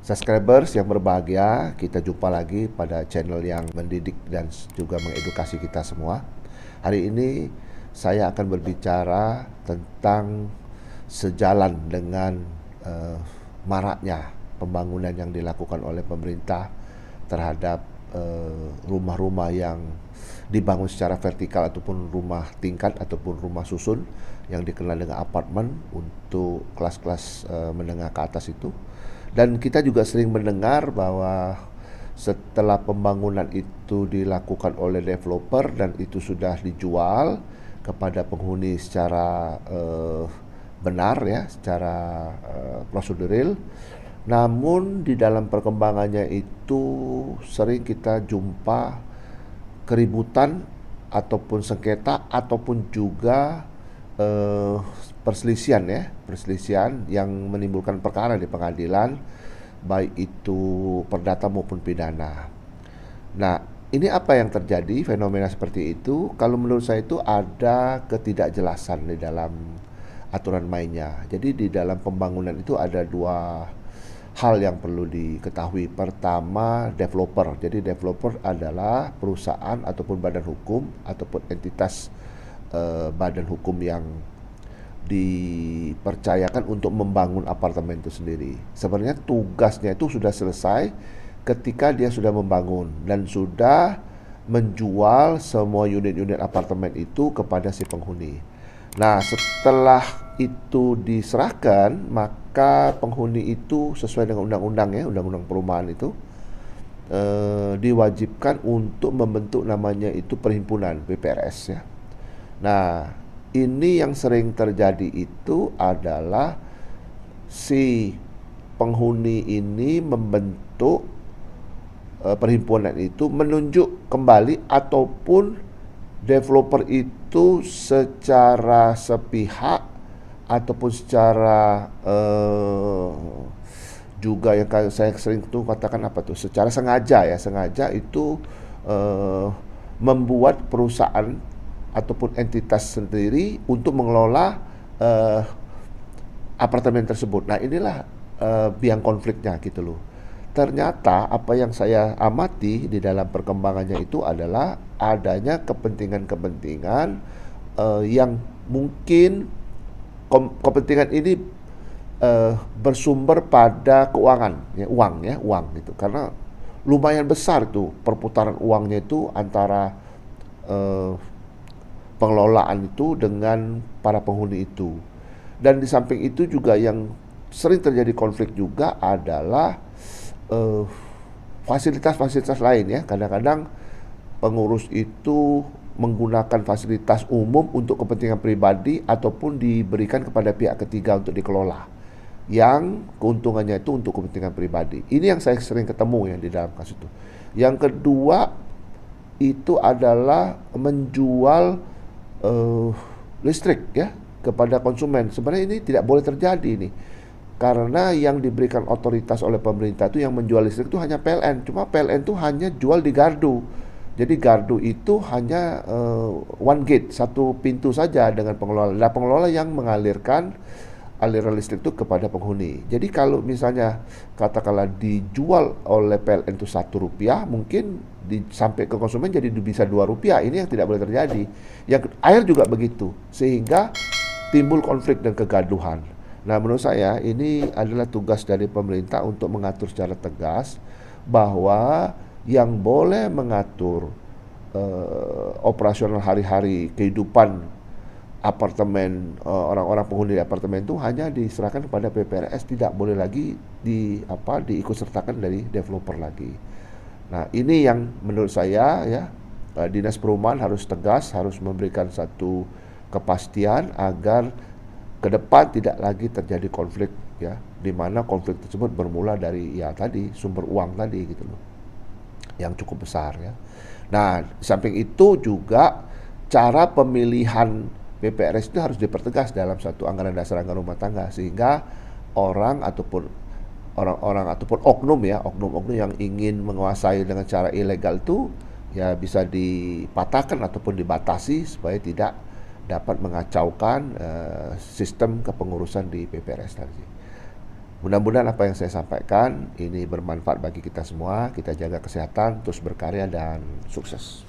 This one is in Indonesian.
Subscribers yang berbahagia, kita jumpa lagi pada channel yang mendidik dan juga mengedukasi kita semua. Hari ini saya akan berbicara tentang sejalan dengan maraknya pembangunan yang dilakukan oleh pemerintah terhadap rumah-rumah yang dibangun secara vertikal ataupun rumah tingkat ataupun rumah susun yang dikenal dengan apartemen untuk kelas-kelas menengah ke atas itu. Dan kita juga sering mendengar bahwa setelah pembangunan itu dilakukan oleh developer dan itu sudah dijual kepada penghuni secara benar ya, secara prosedural. Namun di dalam perkembangannya itu sering kita jumpa keributan ataupun sengketa ataupun juga perselisihan yang menimbulkan perkara di pengadilan, baik itu perdata maupun pidana. Nah, ini apa yang terjadi fenomena seperti itu? Kalau menurut saya itu ada ketidakjelasan di dalam aturan mainnya. Jadi di dalam pembangunan itu ada dua hal yang perlu diketahui. Pertama, developer. Jadi developer adalah perusahaan ataupun badan hukum ataupun entitas badan hukum yang dipercayakan untuk membangun apartemen itu sendiri. Sebenarnya tugasnya itu sudah selesai ketika dia sudah membangun dan sudah menjual semua unit-unit apartemen itu kepada si penghuni. Nah, setelah itu diserahkan, maka penghuni itu sesuai dengan undang-undang ya, undang-undang perumahan itu diwajibkan untuk membentuk namanya itu perhimpunan PPRS ya. Nah, ini yang sering terjadi itu adalah si penghuni ini membentuk perhimpunan itu menunjuk kembali ataupun developer itu secara sepihak ataupun secara juga yang saya sering tuh katakan apa tuh, secara sengaja itu membuat perusahaan ataupun entitas sendiri untuk mengelola apartemen tersebut. Nah, inilah biang konfliknya gitu loh. Ternyata apa yang saya amati di dalam perkembangannya itu adalah adanya kepentingan-kepentingan yang mungkin kepentingan ini bersumber pada keuangan ya, uang gitu. Karena lumayan besar tuh perputaran uangnya itu antara pengelolaan itu dengan para penghuni itu. Dan di samping itu juga yang sering terjadi konflik juga adalah fasilitas-fasilitas lain ya. Kadang-kadang pengurus itu menggunakan fasilitas umum untuk kepentingan pribadi ataupun diberikan kepada pihak ketiga untuk dikelola, yang keuntungannya itu untuk kepentingan pribadi. Ini yang saya sering ketemu ya di dalam kasus itu. Yang kedua itu adalah menjual listrik ya kepada konsumen. Sebenarnya ini tidak boleh terjadi nih, karena yang diberikan otoritas oleh pemerintah itu yang menjual listrik itu hanya PLN. Cuma PLN itu hanya jual di gardu. Jadi gardu itu hanya one gate, satu pintu saja dengan pengelola. Nah, pengelola yang mengalirkan aliran listrik itu kepada penghuni. Jadi kalau misalnya katakanlah dijual oleh PLN itu Rp1, mungkin sampai ke konsumen jadi bisa Rp2. Ini yang tidak boleh terjadi. Yang air juga begitu, sehingga timbul konflik dan kegaduhan. Nah, menurut saya ini adalah tugas dari pemerintah untuk mengatur secara tegas bahwa yang boleh mengatur operasional hari-hari kehidupan apartemen, orang-orang penghuni apartemen itu hanya diserahkan kepada PPRS, tidak boleh lagi diikutsertakan dari developer lagi. Nah, ini yang menurut saya ya, Dinas Perumahan harus tegas, harus memberikan satu kepastian agar ke depan tidak lagi terjadi konflik ya, di mana konflik tersebut bermula dari ya tadi sumber uang tadi gitu loh, yang cukup besar ya. Nah, di samping itu juga cara pemilihan PPRS itu harus dipertegas dalam satu anggaran dasar anggaran rumah tangga, sehingga orang ataupun oknum yang ingin menguasai dengan cara ilegal itu ya bisa dipatahkan ataupun dibatasi supaya tidak dapat mengacaukan sistem kepengurusan di PPRS tadi. Mudah-mudahan apa yang saya sampaikan ini bermanfaat bagi kita semua. Kita jaga kesehatan, terus berkarya dan sukses.